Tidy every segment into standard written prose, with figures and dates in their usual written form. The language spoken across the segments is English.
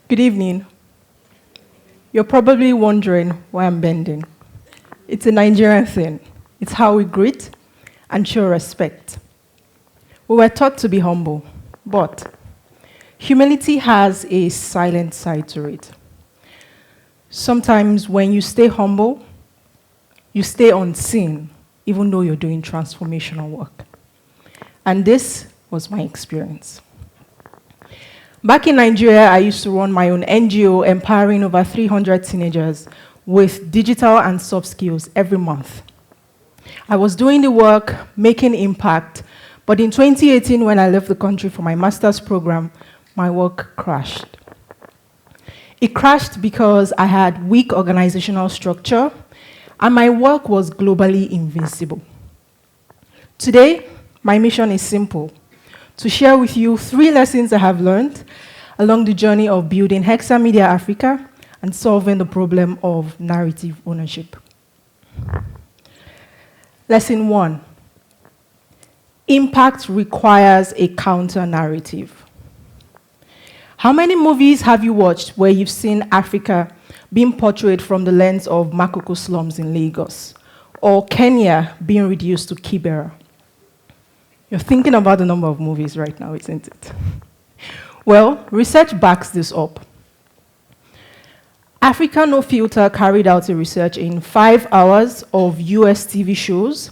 Good evening. You're probably wondering why I'm bending. It's a Nigerian thing. It's how we greet and show respect. We were taught to be humble, but humility has a silent side to it. Sometimes when you stay humble, you stay unseen, even though you're doing transformational work. And this was my experience. Back in Nigeria, I used to run my own NGO, empowering over 300 teenagers with digital and soft skills every month. I was doing the work, making impact, but in 2018, when I left the country for my master's program, my work crashed. It crashed because I had weak organizational structure, and my work was globally invisible. Today, my mission is simple: to share with you 3 lessons I have learned along the journey of building Hexa Media Africa and solving the problem of narrative ownership. Lesson 1. Impact requires a counter-narrative. How many movies have you watched where you've seen Africa being portrayed from the lens of Makoko slums in Lagos, or Kenya being reduced to Kibera? You're thinking about the number of movies right now, isn't it? Well, research backs this up. Africa No Filter carried out a research in 5 hours of US TV shows.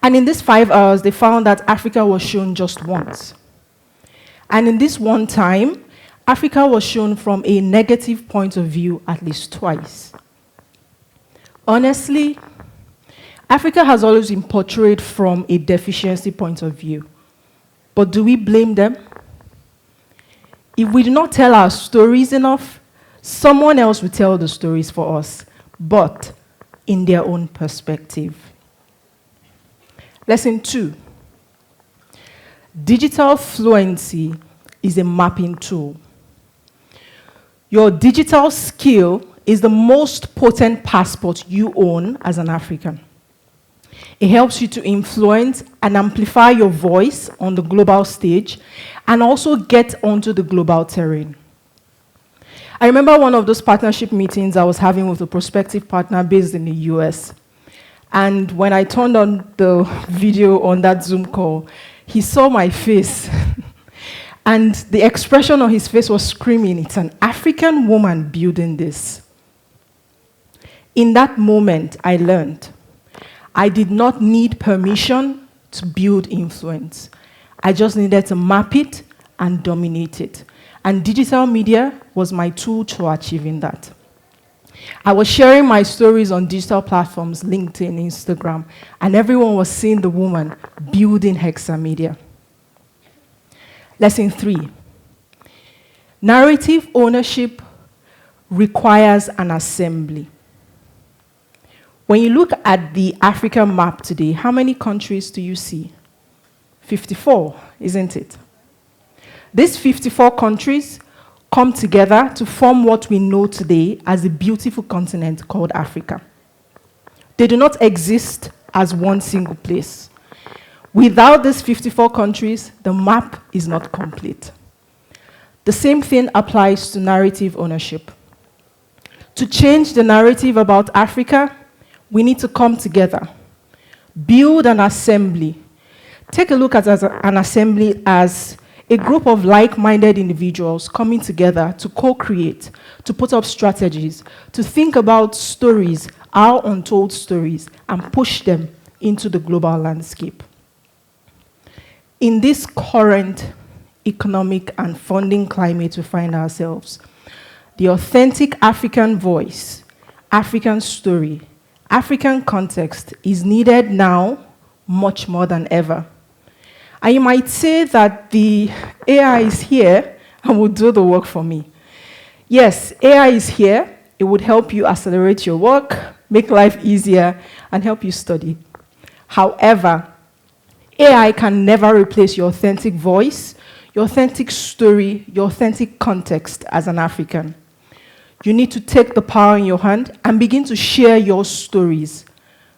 And in these 5 hours, they found that Africa was shown just once. And in this one time, Africa was shown from a negative point of view at least twice. Honestly, Africa has always been portrayed from a deficiency point of view. But do we blame them? If we do not tell our stories enough, someone else will tell the stories for us, but in their own perspective. Lesson 2. Digital fluency is a mapping tool. Your digital skill is the most potent passport you own as an African. It helps you to influence and amplify your voice on the global stage and also get onto the global terrain. I remember one of those partnership meetings I was having with a prospective partner based in the US. And when I turned on the video on that Zoom call, he saw my face. And the expression on his face was screaming, "It's an African woman building this." In that moment, I learned I did not need permission to build influence. I just needed to map it and dominate it. And digital media was my tool to achieving that. I was sharing my stories on digital platforms, LinkedIn, Instagram, and everyone was seeing the woman building Hexa Media. Lesson 3. Narrative ownership requires an assembly. When you look at the African map today, how many countries do you see? 54, isn't it? These 54 countries come together to form what we know today as a beautiful continent called Africa. They do not exist as one single place. Without these 54 countries, the map is not complete. The same thing applies to narrative ownership. To change the narrative about Africa, we need to come together, build an assembly. Take a look at an assembly as a group of like-minded individuals coming together to co-create, to put up strategies, to think about stories, our untold stories, and push them into the global landscape. In this current economic and funding climate we find ourselves, the authentic African voice, African story, African context is needed now much more than ever. And you might say that the AI is here and will do the work for me. Yes, AI is here. It would help you accelerate your work, make life easier, and help you study. However, AI can never replace your authentic voice, your authentic story, your authentic context as an African. You need to take the power in your hand and begin to share your stories.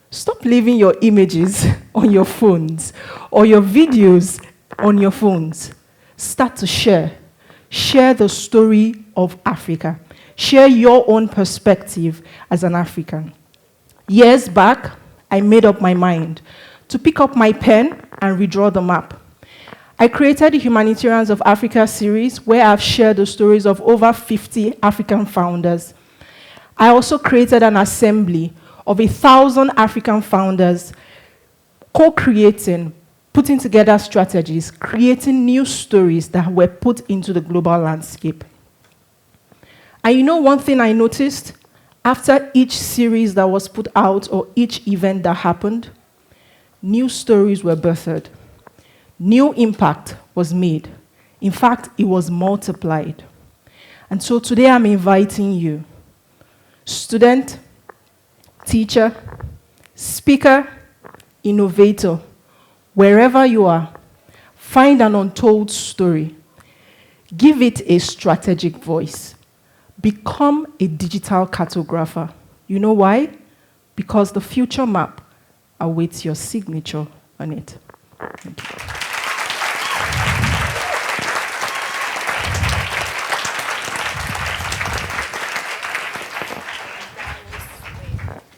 Stop leaving your images on your phones or your videos on your phones. Start to share. Share the story of Africa. Share your own perspective as an African. Years back, I made up my mind to pick up my pen and redraw the map. I created the Humanitarians of Africa series, where I've shared the stories of over 50 African founders. I also created an assembly of 1,000 African founders, co-creating, putting together strategies, creating new stories that were put into the global landscape. And you know one thing I noticed? After each series that was put out or each event that happened, new stories were birthed. New impact was made. In fact, it was multiplied. And so today I'm inviting you, student, teacher, speaker, innovator, wherever you are, find an untold story. Give it a strategic voice. Become a digital cartographer. You know why? Because the future map awaits your signature on it. Thank you.